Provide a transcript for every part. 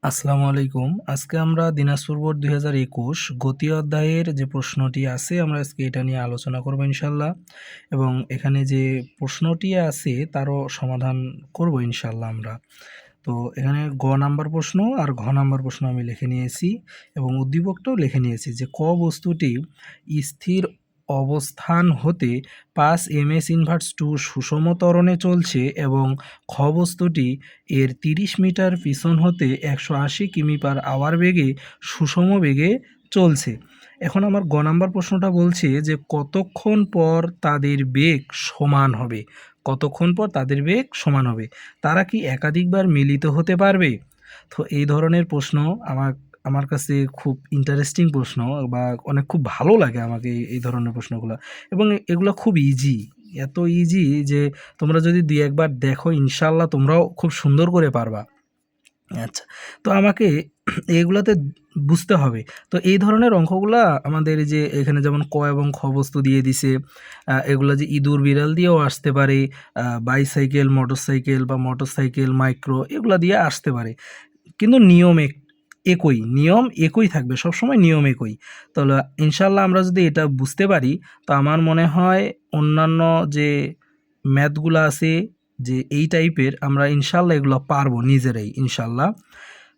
আসসালামু আলাইকুম। আজকে আমরা দিনাজপুর বোর্ড ২০২১ গতি অধ্যায়ের যে প্রশ্নটি আছে আমরা আজকে এটা নিয়ে আলোচনা করব ইনশাআল্লাহ। এবং এখানে যে প্রশ্নটি আছে তারও সমাধান করব ইনশাআল্লাহ আমরা। তো এখানে গ নাম্বার প্রশ্ন আর ঘ নাম্বার প্রশ্ন আমি লিখে নিয়েছি এবং উদ্দীপকটাও লিখে নিয়েছি যে ক বস্তুটি স্থির অবস্থান হতে ৫ ms ইনভার্স 2 সুষম ত্বরণে চলছে এবং খ বস্তুটি এর ৩০ মিটার পিছন হতে ১৮০ কিমি/আওয়ার বেগে সুষম বেগে চলছে। এখন আমার গ নাম্বার প্রশ্নটা বলছে যে কতক্ষণ পর তাদের বেগ সমান হবে? কতক্ষণ পর তাদের বেগ সমান হবে? তারা কি একাধিকবার মিলিত হতে পারবে? তো এই ধরনের প্রশ্ন আমার কাছে খুব ইন্টারেস্টিং প্রশ্ন বা অনেক খুব ভালো লাগে আমাকে এই ধরনের প্রশ্নগুলো। এবং এগুলো খুব ইজি, এত ইজি যে তোমরা যদি ২-১ বার দেখো ইনশাআল্লাহ তোমরাও খুব সুন্দর করে পারবা। আচ্ছা, তো আমাকে এগুলাতে বুঝতে হবে। তো এই ধরনের অঙ্কগুলা আমাদের এই যে এখানে যেমন ক এবং খ বস্তু দিয়ে দিছে, এগুলা যে ইঁদুর বিড়াল দিয়েও আসতে পারে, বাইসাইকেল, মোটরসাইকেল বা মোটরসাইকেল, মাইক্রো এগুলা দিয়ে আসতে পারে। কিন্তু নিয়ম একই থাকবে, সবসময় নিয়ম একই। তাহলে ইনশাআল্লাহ আমরা যদি এটা বুঝতে পারি তো আমার মনে হয় অন্যান্য যে ম্যাথগুলো আছে যে এই টাইপের আমরা ইনশাআল্লাহ এগুলো পারবো নিজেরাই ইনশাআল্লাহ।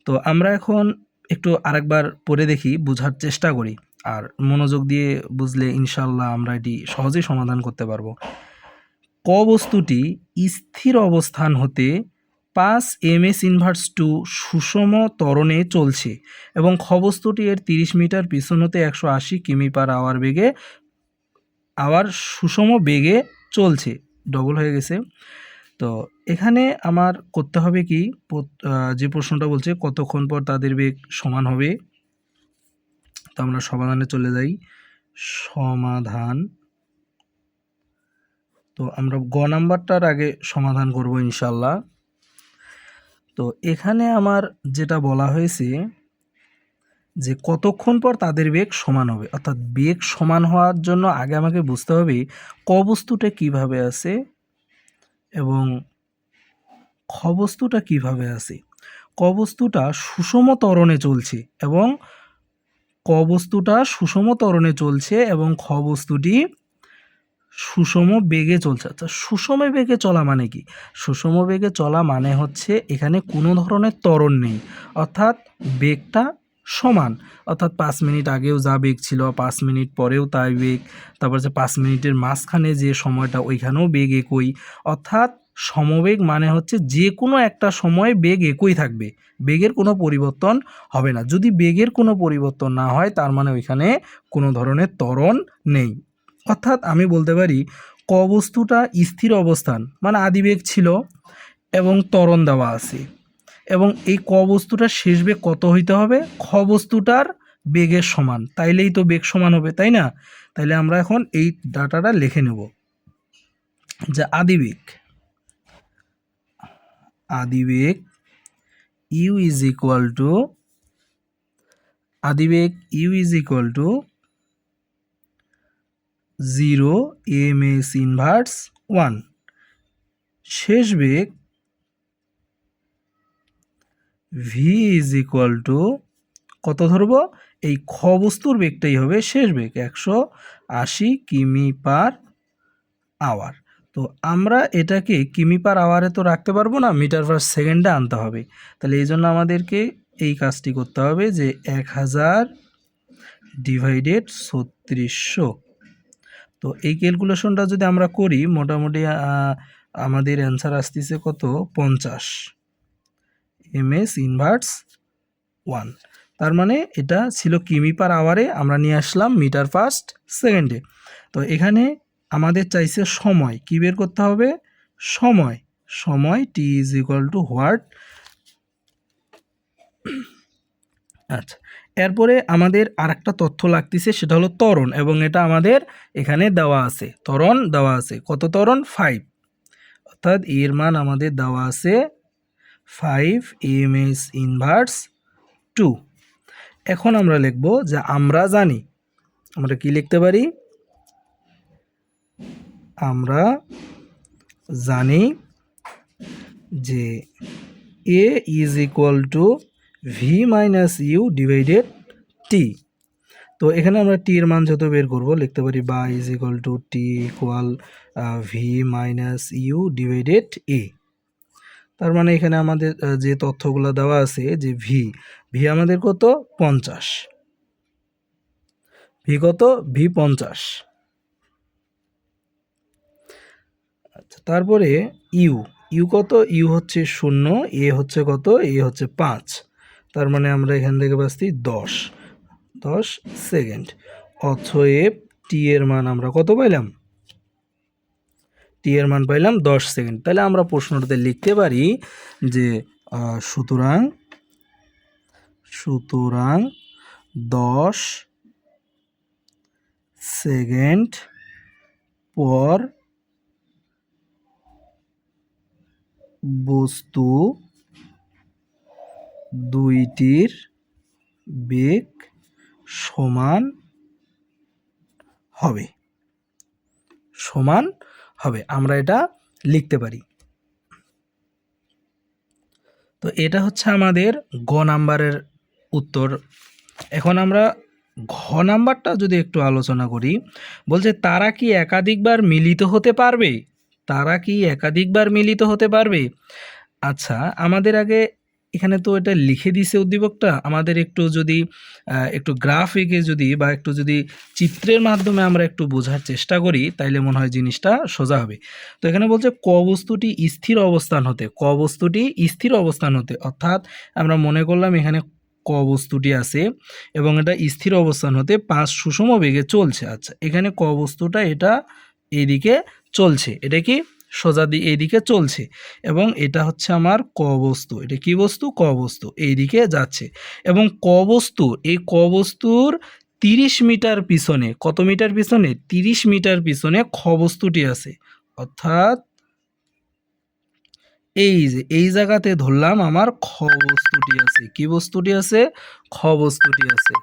তো আমরা এখন একটু আরেকবার পড়ে দেখি, বোঝার চেষ্টা করি। আর মনোযোগ দিয়ে বুঝলে ইনশাআল্লাহ আমরা এটি সহজেই সমাধান করতে পারবো। ক বস্তুটি স্থির অবস্থান হতে ৫ ms ইনভার্স 2 সুষম ত্বরণে চলছে এবং খ বস্তুটি এর ৩০ মিটার পিছন হতে ১৮০ কিমি/আওয়ার বেগে সুষম বেগে চলছে। ডবল হয়ে গেছে। তো এখানে আমার করতে হবে কি, যে প্রশ্নটা বলছে কতক্ষণ পর তাদের বেগ সমান হবে। তো আমরা সমাধানে চলে যাই। সমাধান। তো আমরা গ নাম্বারটার আগে সমাধান করব ইনশাআল্লাহ। তো এখানে আমার যেটা বলা হয়েছে যে কতক্ষণ পর তাদের বেগ সমান হবে, অর্থাৎ বেগ সমান হওয়ার জন্য আগে আমাকে বুঝতে হবে ক বস্তুটা কিভাবে আছে এবং খ বস্তুটা কিভাবে আছে। ক বস্তুটা সুষম ত্বরণে চলছে এবং খ বস্তুটি সুষম বেগে চলছে। আচ্ছা, সুষম বেগে চলা মানে কি? সুষম বেগে চলা মানে হচ্ছে এখানে কোনো ধরনের ত্বরণ নেই, অর্থাৎ বেগটা সমান। অর্থাৎ ৫ মিনিট আগেও যা বেগ ছিল ৫ মিনিট পরেও তাই বেগ, তারপর যে ৫ মিনিটের মাঝখানে যে সময়টা ওইখানেও বেগ একই। অর্থাৎ সমবেগ মানে হচ্ছে যে কোনো একটা সময়ে বেগ একই থাকবে, বেগের কোনো পরিবর্তন হবে না। যদি বেগের কোনো পরিবর্তন না হয় তার মানে ওইখানে কোনো ধরনের ত্বরণ নেই। অর্থাৎ আমি বলতে পারি ক বস্তুটা স্থির অবস্থান মানে আদিবেগ ছিল এবং ত্বরণ দেওয়া আছে, এবং এই ক বস্তুটার শেষ বেগ কত হইতে হবে? খ বস্তুটার বেগের সমান, তাইলেই তো বেগ সমান হবে, তাই না? তাইলে আমরা এখন এই ডাটাটা লিখে নেব যে আদিবেগ u is equal to 0 ms inverse 1। শেষ বেগ v ইজ ইকুয়াল টু কত ধরবো? এই খ বস্তুর বেগটাই হবে শেষ বেগ, ১৮০ কিমি/আওয়ার। তো আমরা এটাকে কিমি/আওয়ারে তো রাখতে পারবো না, মিটার/সেকেন্ডে আনতে হবে। তাহলে এই জন্য আমাদেরকে এই কাজটি করতে হবে যে ১০০০ ডিভাইডেড ৩৬০০। তো এই ক্যালকুলেশনটা যদি আমরা করি মোটামুটি আমাদের অ্যান্সার আসতেছে কত? ৫০ ms ইনভার্স 1। তার মানে এটা ছিল কিমি/আওয়ারে, আমরা নিয়ে আসলাম মিটার/সেকেন্ডে। তো এখানে আমাদের চাইছে সময়, কি বের করতে হবে? সময় t is equal two what. আচ্ছা, এরপরে আমাদের আরেকটা তথ্য লাগতেছে, সেটা হলো ত্বরণ, এবং এটা আমাদের এখানে দেওয়া আছে, ত্বরণ দেওয়া আছে। কত ত্বরণ? 5। অর্থাৎ এর মান আমাদের দেওয়া আছে 5 ms ইনভার্স 2। এখন আমরা লিখব যে আমরা জানি, আমরা কি লিখতে পারি? আমরা জানি যে a is equal to v minus u divided t. তো এখানে আমরা টি এর মান যত বের করব লিখতে পারি বা is equal to t equal v minus u divided a. তার মানে এখানে আমাদের যে তথ্যগুলো দেওয়া আছে যে ভি আমাদের কত 50, ভি কত ভি 50। আচ্ছা, তারপরে ইউ কত, ইউ হচ্ছে 0, এ হচ্ছে কত, এ হচ্ছে 5। তার মানে আমরা এখান থেকে পাচ্ছি 10 সেকেন্ড। অতএব টি এর মান আমরা কত পাইলাম, টি এর মান পাইলাম 10 সেকেন্ড। তাহলে আমরা প্রশ্নটাতে লিখতে পারি যে সুতরাং 10 সেকেন্ড পর বস্তু দুইটির বেগ সমান হবে, আমরা এটা লিখতে পারি। তো এটা হচ্ছে আমাদের গ নাম্বারের উত্তর। এখন আমরা ঘ নাম্বারটা যদি একটু আলোচনা করি, বলছে তারা কি একাধিকবার মিলিত হতে পারবে, আচ্ছা, আমাদের আগে এখানে তো এটা লিখে দিছে উদ্দীপকটা, আমাদের একটু যদি একটু গ্রাফ এঁকে যদি বা একটু যদি চিত্রের মাধ্যমে আমরা একটু বোঝার চেষ্টা করি তাইলে মনে হয় জিনিসটা সোজা হবে। তো এখানে বলছে ক বস্তুটি স্থির অবস্থান হতে, অর্থাৎ আমরা মনে করলাম এখানে ক বস্তুটি আছে এবং এটা স্থির অবস্থান হতে 5 সুষম বেগে চলছে। আচ্ছা, এখানে ক বস্তুটা এটা এইদিকে চলছে, এটা কি সোজা এইদিকে চলছে এবং এটা হচ্ছে আমার ক বস্তু, এটা কি বস্তু, ক বস্তু এইদিকে যাচ্ছে এবং এই ক বস্তুর 30 মিটার পিছনে, কত মিটার পিছনে, 30 মিটার পিছনে খ বস্তুটি আছে। অর্থাৎ এই যে এই জায়গাতে ধরলাম আমার খ বস্তুটি আছে, কি বস্তুটি আছে, খ বস্তুটি আছে।